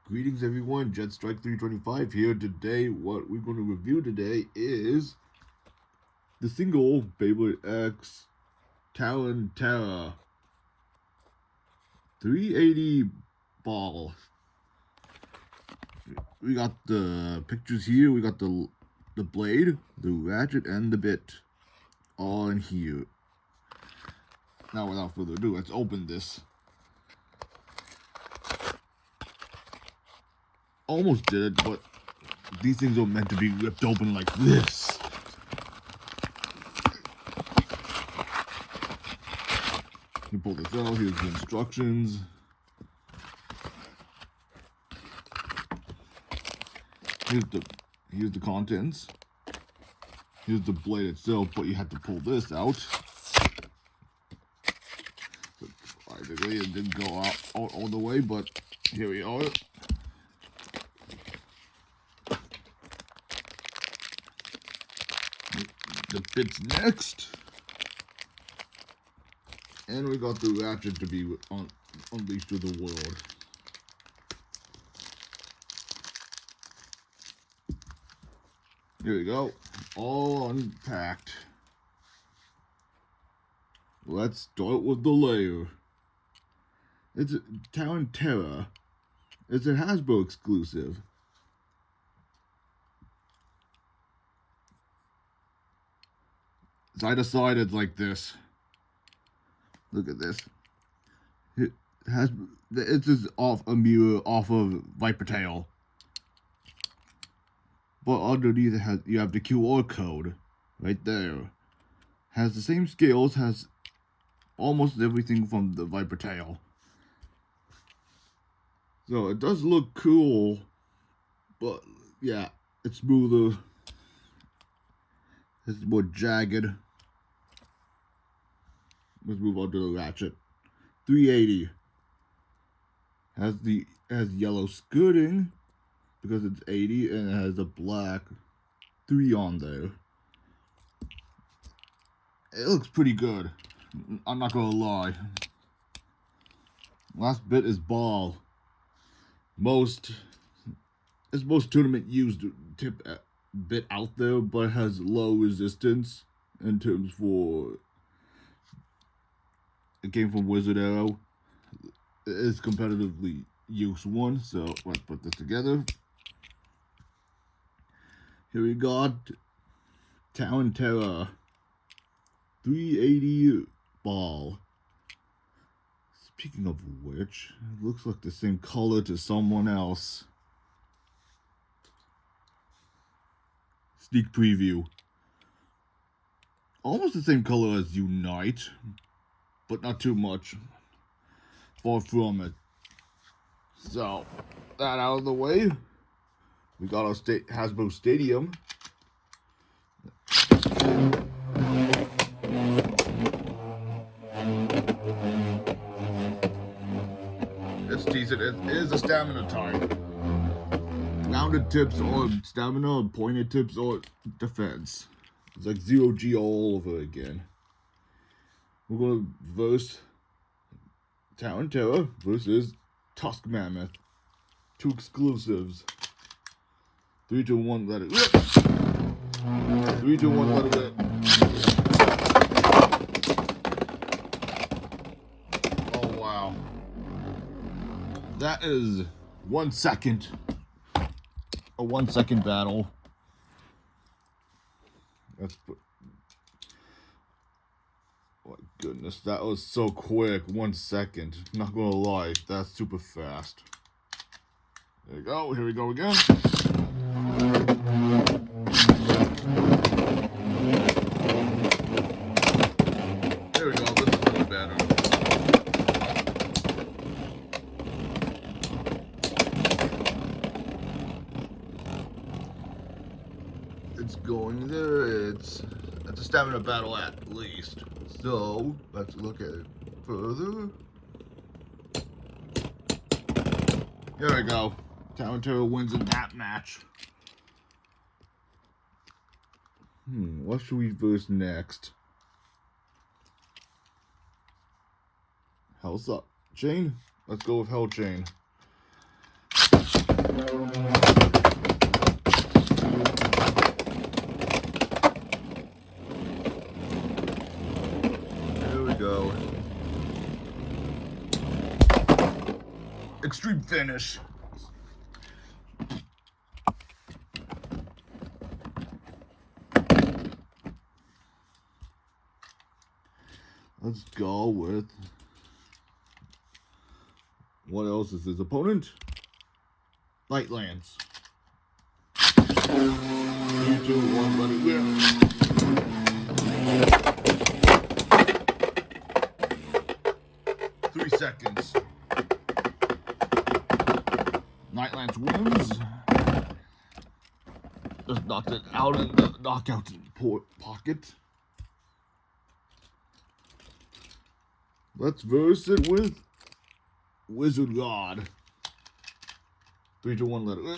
Greetings everyone, Jet Strike 325 here. Today, what we're going to review today is the single Beyblade X Talon Ptera 380 ball. We got the pictures here, we got the blade, the ratchet, and the bit all in here. Now without further ado, let's open this. Almost did it, but these things are meant to be ripped open like this. You pull this out, here's the instructions. Here's the contents. Here's the blade itself, but you have to pull this out. So, practically it didn't go out all the way, but here we are. The bit's next, and we got the ratchet to be unleashed to the world. Here we go, all unpacked. Let's start with the layer. It's a Talon Ptera. It's a Hasbro exclusive. Side to side, it's like this. Look at this. It's just off a mirror off of Viper Tail. But underneath it you have the QR code right there. Has the same scales, has almost everything from the Viper Tail. So it does look cool, but yeah, it's smoother. It's more jagged. Let's move on to the ratchet. 380 has yellow skirting because it's 80, and it has a black 3 on there. It looks pretty good. I'm not gonna lie. Last bit is ball. Most tournament used tip bit out there, but has low resistance in terms for. It came from Wizard Arrow. It is competitively used one, so let's put this together. Here we got Talon Ptera 380 ball. Speaking of which, it looks like the same color to someone else. Sneak preview. Almost the same color as Unite, but not too much. Far from it. So, that out of the way, we got our Hasbro Stadium. It's decent. It is a stamina type. Rounded tips or stamina, pointed tips or defense. It's like 0G all over again. We're going to verse Talon Ptera versus Tusk Mammoth. 2 exclusives. 3, 2, 1, let it rip. 3, 2, 1, let it rip. Oh, wow. That is 1 second. A 1 second battle. Let's put. Oh my goodness, that was so quick. 1 second. Not gonna lie, that's super fast. There we go. Here we go again. There we go. This is looking better. It's going there. It's a stamina battle at least. So let's look at it further. There we go. Talon Ptera wins in that match. What should we verse next? Hell's up. Chain? Let's go with Hell Chain. There we go. Extreme finish. Let's go with, what else is his opponent? Light Lance. 3, 2, 1, let it go. 3 seconds. Night Lance wins. Just knocked it out in the knockout pocket. Let's verse it with Wizard God. 3, 2, 1, let it win.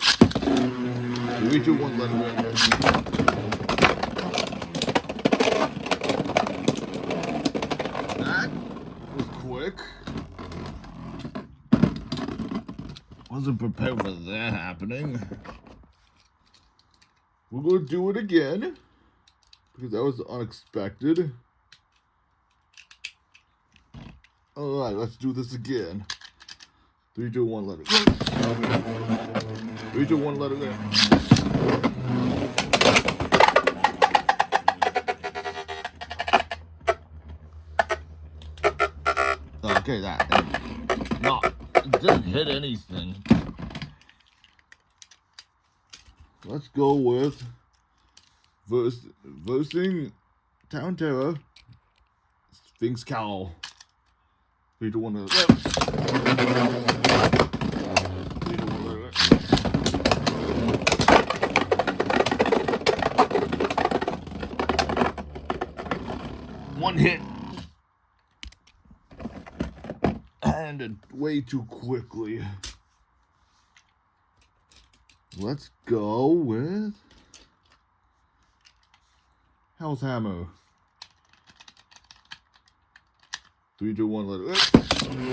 3, 2, 1, let it win. That was quick. Wasn't prepared for that happening. We're going to do it again because that was unexpected. Alright, let's do this again. 3, 2, 1, let it go. 3, 2, 1, let it go. Okay, that it didn't hit anything. Let's go with versing Town Terror Sphinx Cowl. 3, 2, 1, let it go. 3, 2, 1, let it go. One hit. And it way too quickly. Let's go with Hell's Hammer. 3, 2, 1, let it go. 3, 2,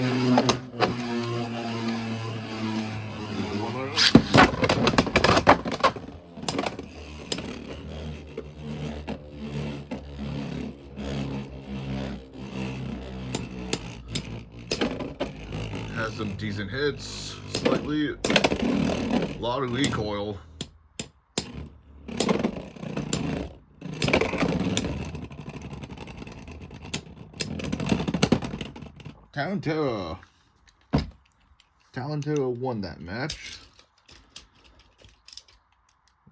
1, let it go. Has some decent hits, slightly, a lot of recoil. Talon Terror won that match.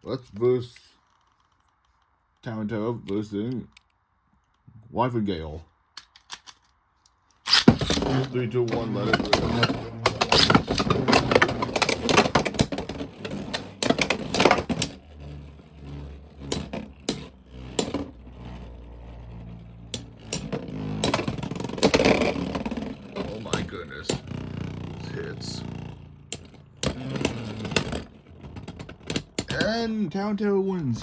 Let's verse Talon Terror versus Wyvern Gale. 3, 2, 1, let it go. Oh my goodness. Those hits. And Town Terror wins.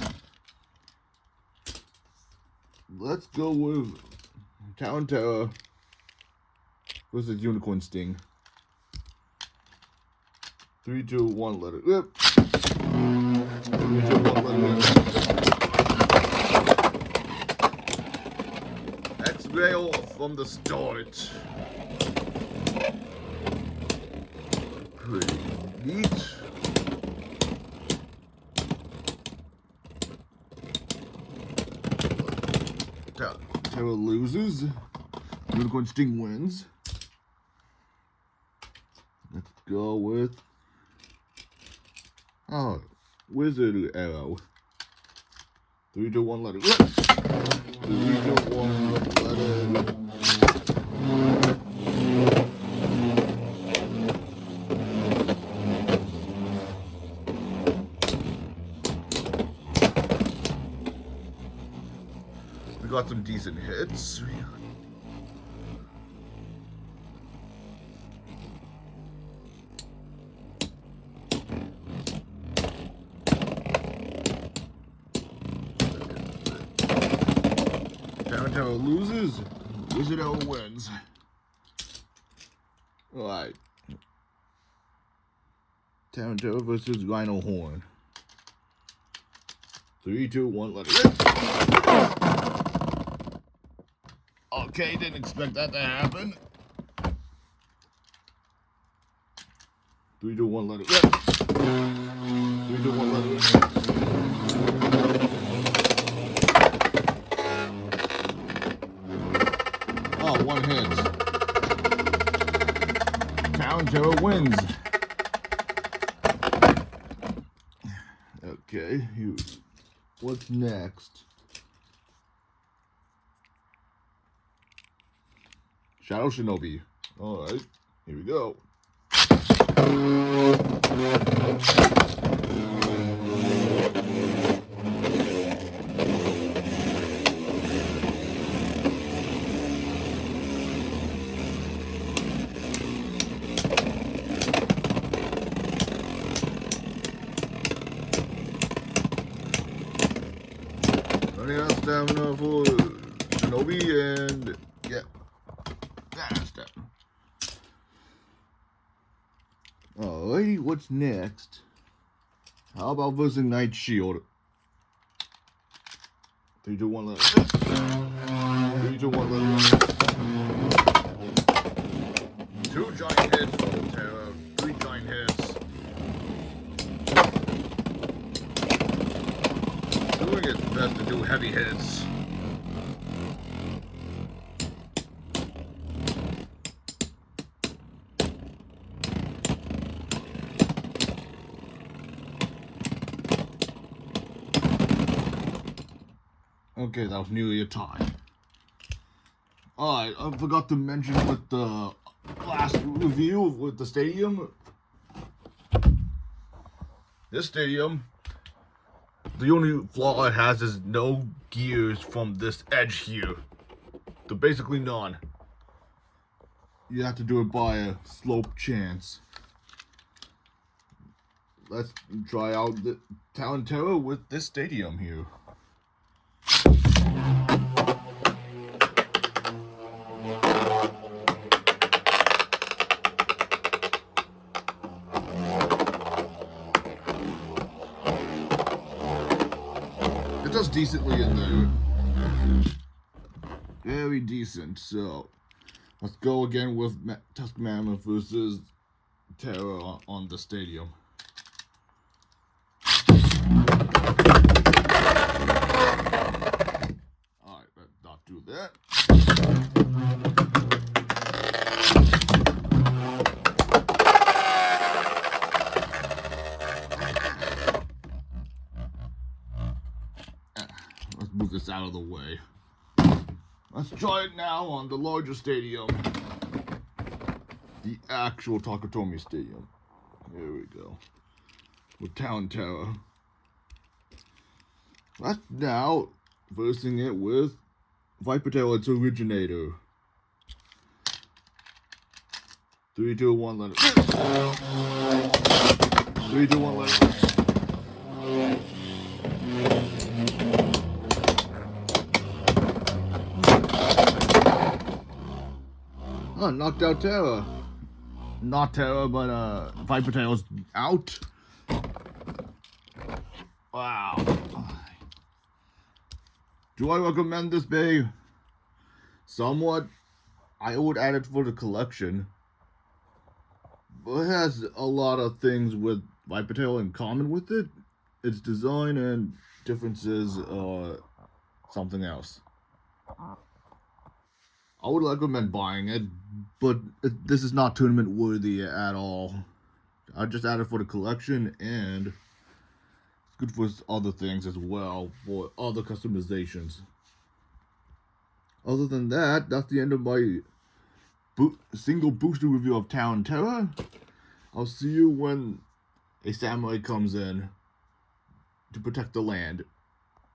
Let's go with Town Terror versus Unicorn Sting. 3, 2, 1, let it rip. 3, 2, 1, let it rip. X-Rail from the start. Pretty neat. Terror loses. Unicorn Sting wins. Let's go with Wizard Arrow. 3, 2, 1, let it rip. 3, 2, 1, let it rip. We got some decent hits. Terror loses, Wizard Arrow wins. Alright. Talon Terror versus Rhino Horn. 3, 2, 1, let it rip. Okay, didn't expect that to happen. 3, 2, 1, let it rip. 3, 2, 1, let it rip. Oh, one hit. Talon Terror wins. Okay, what's next? Shadow Shinobi. Alright, here we go. Running out of stamina for Shinobi and yeah. That's stamina. Alrighty, what's next? How about versus Night Shield? 3, 2, 1, let it rip. 3, 2, 1, let it rip. 2 giant hits from Ptera, 3 giant hits. Doing its best to do heavy hits. Okay, that was nearly a tie. Alright, I forgot to mention with the last review with the stadium. This stadium, the only flaw it has is no gears from this edge here. They're basically none. You have to do it by a slope chance. Let's try out the Talon Terror with this stadium here. It does decently in there. Very decent. So let's go again with Tusk Mammoth versus Ptera on the stadium. Alright, let's not do that. Let's move this out of the way. Let's try it now on the larger stadium. The actual Takatomi Stadium. Here we go. With Talon Terror. Let's now versing it with Viper Tail, its originator. 3, 2, 1, let it rip. 3, 2, 1, let it rip. Oh, knocked out Ptera. Not Ptera, but Viper Tail's out. Wow. Do I recommend this babe? Somewhat. I would add it for the collection. But it has a lot of things with Viper Tail in common with it. Its design and differences are something else. I would recommend buying it, but this is not tournament worthy at all. I just added for the collection, and it's good for other things as well, for other customizations. Other than that, that's the end of my single booster review of Talon Terror. I'll see you when a samurai comes in to protect the land.